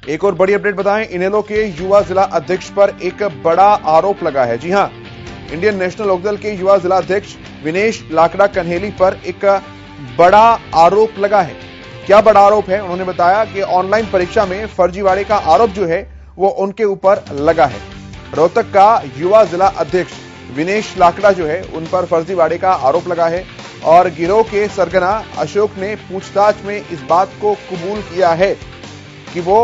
एक और बड़ी अपडेट बताएं, इनेलो के युवा जिला अध्यक्ष पर एक बड़ा आरोप लगा है। जी हां, इंडियन नेशनल लोकदल के युवा जिला अध्यक्ष विनेश लाकड़ा कन्हेली पर एक बड़ा आरोप लगा है। क्या बड़ा आरोप है? उन्होंने बताया कि ऑनलाइन परीक्षा में फर्जीवाड़े का आरोप जो है वो उनके ऊपर लगा है। रोहतक का युवा जिला अध्यक्ष विनेश लाकड़ा जो है उन पर फर्जीवाड़े का आरोप लगा है और गिरोह के सरगना अशोक ने पूछताछ में इस बात को कबूल किया है कि वो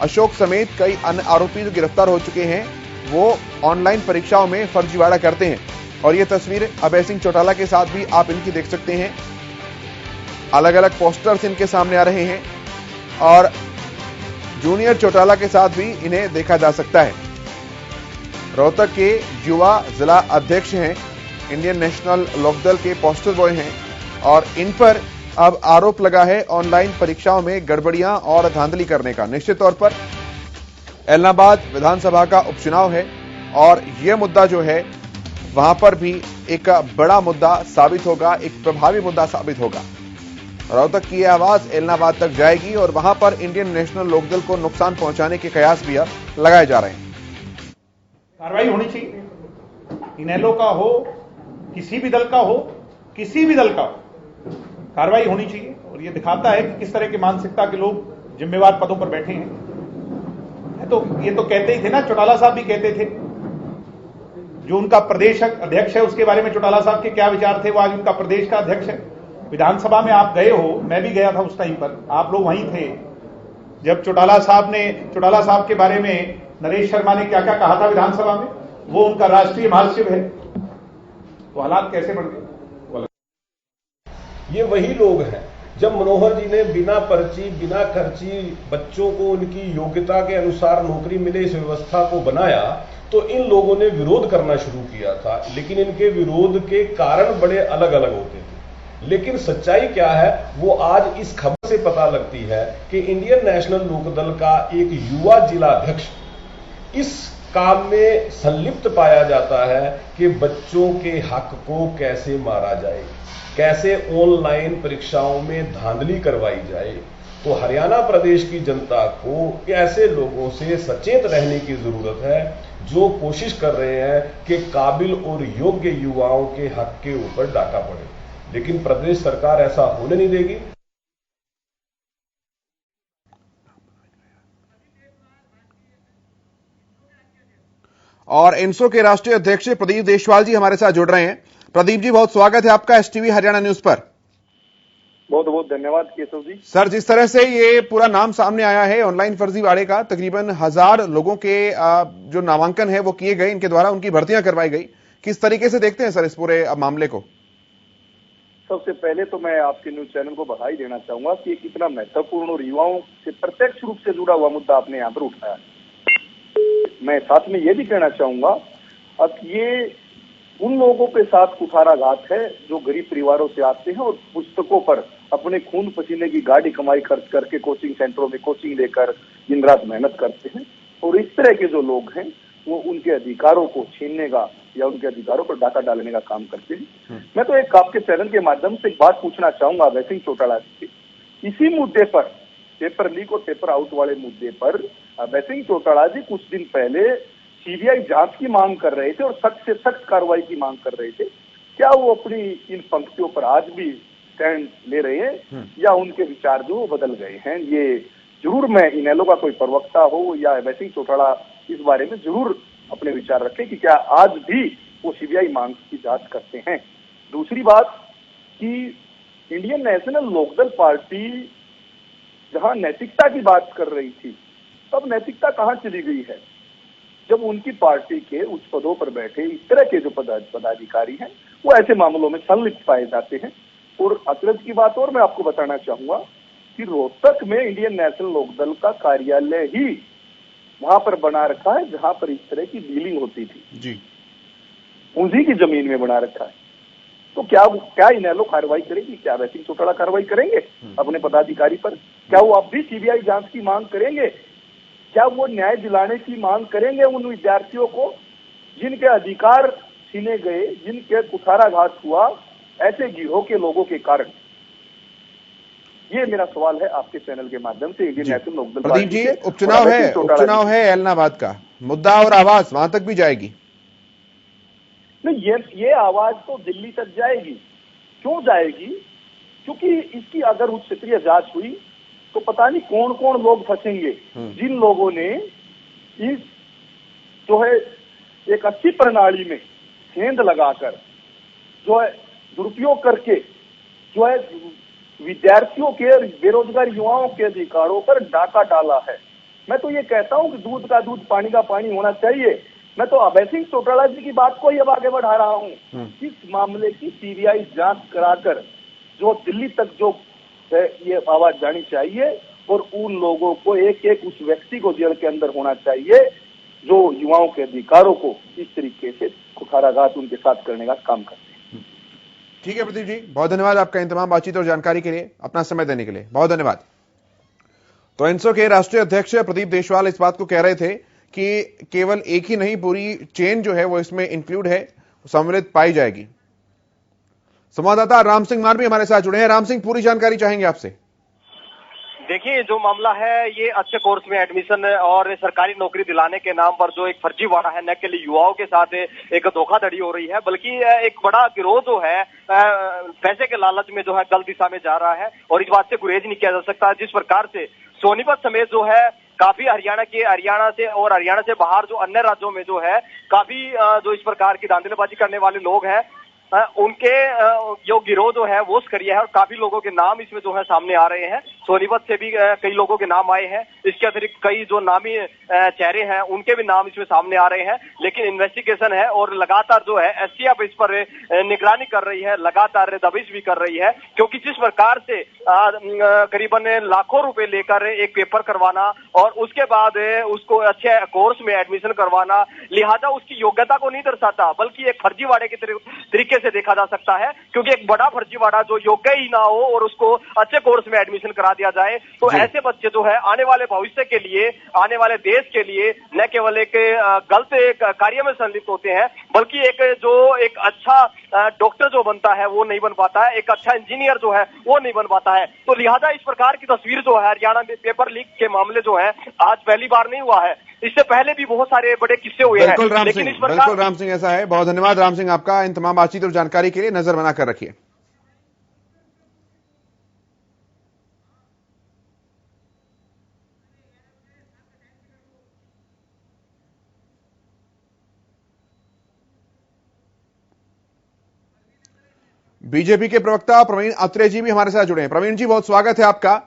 अशोक समेत कई अन्य आरोपी जो गिरफ्तार हो चुके हैं वो ऑनलाइन परीक्षाओं में फर्जीवाड़ा करते हैं। और ये तस्वीर अभय सिंह चौटाला के साथ भी आप इनकी देख सकते हैं। अलग अलग पोस्टर्स इनके सामने आ रहे हैं और जूनियर चौटाला के साथ भी इन्हें देखा जा सकता है। रोहतक के युवा जिला अध्यक्ष हैं, इंडियन नेशनल लोकदल के पोस्टर बॉय हैं और इन पर अब आरोप लगा है ऑनलाइन परीक्षाओं में गड़बड़ियां और धांधली करने का। निश्चित तौर पर एलनाबाद विधानसभा का उपचुनाव है और यह मुद्दा जो है वहां पर भी एक बड़ा मुद्दा साबित होगा, एक प्रभावी मुद्दा साबित होगा। रोहतक की यह आवाज एलनाबाद तक जाएगी और वहां पर इंडियन नेशनल लोकदल को नुकसान पहुंचाने के कयास भी अब लगाए जा रहे हैं। कार्रवाई होनी चाहिए, इनेलो का हो, किसी भी दल का हो, किसी भी दल का हो, कार्रवाई होनी चाहिए। और ये दिखाता है कि किस तरह की मानसिकता के लोग जिम्मेवार पदों पर बैठे हैं। तो ये तो कहते ही थे ना, चौटाला साहब भी कहते थे, जो उनका प्रदेश अध्यक्ष है उसके बारे में चौटाला साहब के क्या विचार थे, वो आज उनका प्रदेश का अध्यक्ष है। विधानसभा में आप गए हो, मैं भी गया था उस टाइम पर, आप लोग वहीं थे जब चौटाला साहब के बारे में नरेश शर्मा ने क्या क्या कहा था विधानसभा में, वो उनका राष्ट्रीय महासचिव है। तो हालात कैसे बढ़ गए? ये वही लोग हैं जब मनोहर जी ने बिना पर्ची बिना खर्ची बच्चों को उनकी योग्यता के अनुसार नौकरी मिले इस व्यवस्था को बनाया तो इन लोगों ने विरोध करना शुरू किया था। लेकिन इनके विरोध के कारण बड़े अलग अलग होते थे। लेकिन सच्चाई क्या है वो आज इस खबर से पता लगती है कि इंडियन नेशनल लोकदल का एक युवा जिला अध्यक्ष इस काम में संलिप्त पाया जाता है कि बच्चों के हक को कैसे मारा जाए, कैसे ऑनलाइन परीक्षाओं में धांधली करवाई जाए। तो हरियाणा प्रदेश की जनता को ऐसे लोगों से सचेत रहने की जरूरत है जो कोशिश कर रहे हैं कि काबिल और योग्य युवाओं के हक के ऊपर डाका पड़े। लेकिन प्रदेश सरकार ऐसा होने नहीं देगी। और इनसो के राष्ट्रीय अध्यक्ष प्रदीप देशवाल जी हमारे साथ जुड़ रहे हैं। प्रदीप जी, बहुत स्वागत है आपका एसटीवी हरियाणा न्यूज पर। बहुत बहुत धन्यवाद केशव जी। सर, जिस तरह से ये पूरा नाम सामने आया है ऑनलाइन फर्जीवाड़े का, तकरीबन 1000 लोगों के जो नामांकन है वो किए गए, इनके द्वारा उनकी भर्तियां करवाई गई, किस तरीके से देखते हैं सर इस पूरे मामले को? सबसे पहले तो मैं आपके न्यूज चैनल को बधाई देना चाहूंगा कि एक इतना महत्वपूर्ण और युवाओं से प्रत्यक्ष रूप से जुड़ा हुआ मुद्दा आपने यहाँ पर उठाया। मैं साथ में ये भी कहना चाहूंगा अब ये उन लोगों के साथ कुठाराघात है जो गरीब परिवारों से आते हैं और पुस्तकों पर अपने खून पसीने की गाड़ी कमाई खर्च करके कोचिंग सेंटरों में कोचिंग लेकर दिन रात मेहनत करते हैं। और इस तरह के जो लोग हैं वो उनके अधिकारों को छीनने का या उनके अधिकारों पर डाका डालने का काम करते हैं। मैं तो एक आपके चैनल के माध्यम से एक बात पूछना चाहूंगा अभय सिंह चौटाला से, इसी मुद्दे पर, पेपर लीक और पेपर आउट वाले मुद्दे पर अभय सिंह चौटाला जी कुछ दिन पहले सीबीआई जांच की मांग कर रहे थे और सख्त से सख्त कार्रवाई की मांग कर रहे थे। क्या वो अपनी इन पंक्तियों पर आज भी स्टैंड ले रहे हैं या उनके विचार जो बदल गए हैं? ये जरूर मैं इनेलो का कोई प्रवक्ता हो या अभय सिंह चौटाला इस बारे में जरूर अपने विचार रखें कि क्या आज भी वो सीबीआई मांग की जांच करते हैं। दूसरी बात कि इंडियन नेशनल लोकदल पार्टी जहां नैतिकता की बात कर रही थी तब नैतिकता कहां चली गई है जब उनकी पार्टी के उच्च पदों पर बैठे इस तरह के जो पदाधिकारी हैं वो ऐसे मामलों में संलिप्त पाए जाते हैं। और अचरज की बात और मैं आपको बताना चाहूंगा कि रोहतक में इंडियन नेशनल लोकदल का कार्यालय ही वहां पर बना रखा है जहां पर इस तरह की डीलिंग होती थी जी, उसी की जमीन में बना रखा है। तो क्या इनेलो कार्रवाई करेगी? क्या अभय सिंह चौटाला कार्रवाई करेंगे अपने पदाधिकारी पर? क्या वो अब भी सीबीआई जांच की मांग करेंगे? क्या वो न्याय दिलाने की मांग करेंगे उन विद्यार्थियों को जिनके अधिकार छीने गए, जिनके कुठाराघात हुआ ऐसे गिरोह के लोगों के कारण? ये मेरा सवाल है आपके चैनल के माध्यम से Indian National Lokdal Pradeep party ji, से। उपचुनाव है एलनाबाद का मुद्दा और आवाज वहां तक भी जाएगी। नहीं, ये आवाज तो दिल्ली तक जाएगी। क्यों जाएगी? क्योंकि इसकी अगर उच्च स्तरीय जांच हुई तो पता नहीं कौन कौन लोग फंसेंगे जिन लोगों ने इस जो है एक अच्छी प्रणाली में सेंध लगाकर जो है दुरुपयोग करके जो है विद्यार्थियों के, बेरोजगार युवाओं के अधिकारों पर डाका डाला है। मैं तो ये कहता हूं कि दूध का दूध पानी का पानी होना चाहिए। मैं तो अभय सिंह चौटाला जी की बात को ही अब आगे बढ़ा रहा हूं। इस मामले की सीबीआई जांच कराकर जो दिल्ली तक जो है ये आवाज जानी चाहिए और उन लोगों को एक एक उस व्यक्ति को जेल के अंदर होना चाहिए जो युवाओं के अधिकारों को इस तरीके से कुठाराघात उनके साथ करने का काम करते हैं। ठीक है प्रदीप जी, बहुत धन्यवाद आपका इन तमाम बातचीत और जानकारी के लिए, अपना समय देने के लिए बहुत धन्यवाद। तो इंसो के राष्ट्रीय अध्यक्ष प्रदीप देशवाल इस बात को कह रहे थे कि केवल एक ही नहीं, पूरी चेन जो है वो इसमें इंक्लूड है, सम्मिलित पाई जाएगी। संवाददाता राम सिंह मान भी हमारे साथ जुड़े हैं। राम सिंह, पूरी जानकारी चाहेंगे आपसे। देखिए, जो मामला है ये अच्छे कोर्स में एडमिशन और सरकारी नौकरी दिलाने के नाम पर जो एक फर्जीवाड़ा है, न केवल युवाओं के साथ एक धोखाधड़ी हो रही है बल्कि एक बड़ा गिरोह जो है पैसे के लालच में जो है गलत दिशा में जा रहा है और इस बात से गुरेज नहीं किया जा सकता। जिस प्रकार से सोनीपत समेत जो है काफी हरियाणा से बाहर जो अन्य राज्यों में जो है काफी जो इस प्रकार की धांधलीबाजी करने वाले लोग हैं उनके जो गिरोह जो है वो सक्रिय है और काफी लोगों के नाम इसमें जो है सामने आ रहे हैं। सोनीपत से भी कई लोगों के नाम आए हैं। इसके अतिरिक्त कई जो नामी चेहरे हैं उनके भी नाम इसमें सामने आ रहे हैं। लेकिन इन्वेस्टिगेशन है और लगातार जो है एसटीएफ इस पर निगरानी कर रही है, लगातार दबिश भी कर रही है, क्योंकि जिस प्रकार से करीबन लाखों रुपए लेकर एक पेपर करवाना और उसके बाद उसको अच्छे कोर्स में एडमिशन करवाना, लिहाजा उसकी योग्यता को नहीं दर्शाता बल्कि एक फर्जीवाड़े के तरीके से देखा जा सकता है। क्योंकि एक बड़ा फर्जीवाड़ा जो योग्य ही ना हो और उसको अच्छे कोर्स में एडमिशन करा दिया जाए तो ऐसे बच्चे जो है आने वाले भविष्य के लिए, आने वाले देश के लिए न केवल एक गलत कार्य में संलिप्त होते हैं बल्कि एक अच्छा डॉक्टर जो बनता है वो नहीं बन पाता है, एक अच्छा इंजीनियर जो है वो नहीं बन पाता है। तो लिहाजा इस प्रकार की तस्वीर जो है हरियाणा में पेपर लीक के मामले जो है आज पहली बार नहीं हुआ है, इससे पहले भी बहुत सारे बड़े किस्से हुए हैं। लेकिन इस प्रकार बिल्कुल राम सिंह, ऐसा है। बहुत धन्यवाद राम सिंह आपका इन तमाम बातचीत और जानकारी के लिए। नजर बनाकर रखिए। बीजेपी के प्रवक्ता प्रवीण अत्रे जी भी हमारे साथ जुड़े हैं। प्रवीण जी, बहुत स्वागत है आपका।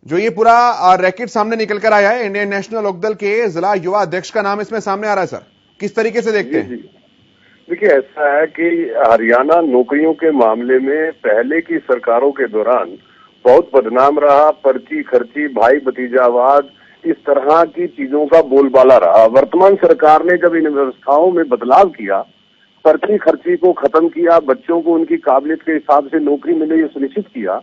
जो ये पूरा रैकेट सामने निकल कर आया है, इंडियन नेशनल लोकदल के जिला युवा अध्यक्ष का नाम इसमें सामने आ रहा है सर, किस तरीके से देखते हैं? देखिए, ऐसा है कि हरियाणा नौकरियों के मामले में पहले की सरकारों के दौरान बहुत बदनाम रहा। पर्ची खर्ची, भाई भतीजावाद, इस तरह की चीजों का बोलबाला रहा। वर्तमान सरकार ने जब इन व्यवस्थाओं में बदलाव किया, पर्ची खर्ची को खत्म किया, बच्चों को उनकी काबिलियत के हिसाब से नौकरी मिले ये सुनिश्चित किया,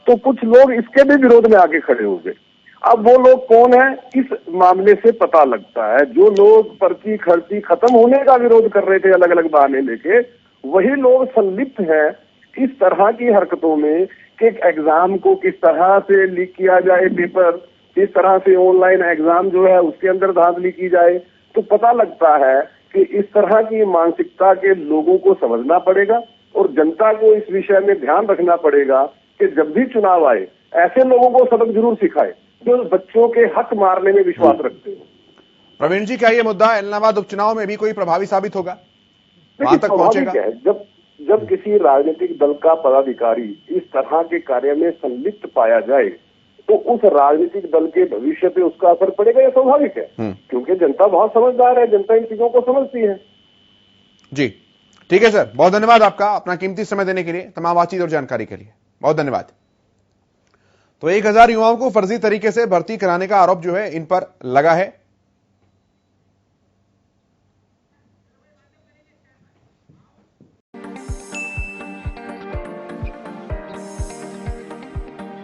तो कुछ लोग इसके भी विरोध में आगे खड़े हो गए। अब वो लोग कौन है, इस मामले से पता लगता है। जो लोग पर्ची खर्ची खत्म होने का विरोध कर रहे थे अलग अलग बहाने लेके, वही लोग संलिप्त हैं इस तरह की हरकतों में कि एग्जाम को किस तरह से लीक किया जाए, पेपर किस तरह से ऑनलाइन एग्जाम जो है उसके अंदर धांधली की जाए। तो पता लगता है कि इस तरह की मानसिकता के लोगों को समझना पड़ेगा और जनता को इस विषय में ध्यान रखना पड़ेगा कि जब भी चुनाव आए ऐसे लोगों को सबक जरूर सिखाए जो बच्चों के हक मारने में विश्वास रखते हैं। प्रवीण जी, क्या ये मुद्दा इलाहाबाद उपचुनाव में भी कोई प्रभावी साबित होगा, वहां तक पहुंचेगा? है जब किसी राजनीतिक दल का पदाधिकारी इस तरह के कार्य में संलिप्त पाया जाए तो उस राजनीतिक दल के भविष्य पे उसका असर पड़ेगा, यह स्वाभाविक है। क्योंकि जनता बहुत समझदार है, जनता इन चीजों को समझती है। जी ठीक है सर, बहुत धन्यवाद आपका अपना कीमती समय देने के लिए, तमाम बातचीत और जानकारी के लिए बहुत धन्यवाद। तो 1000 युवाओं को फर्जी तरीके से भर्ती कराने का आरोप जो है इन पर लगा है।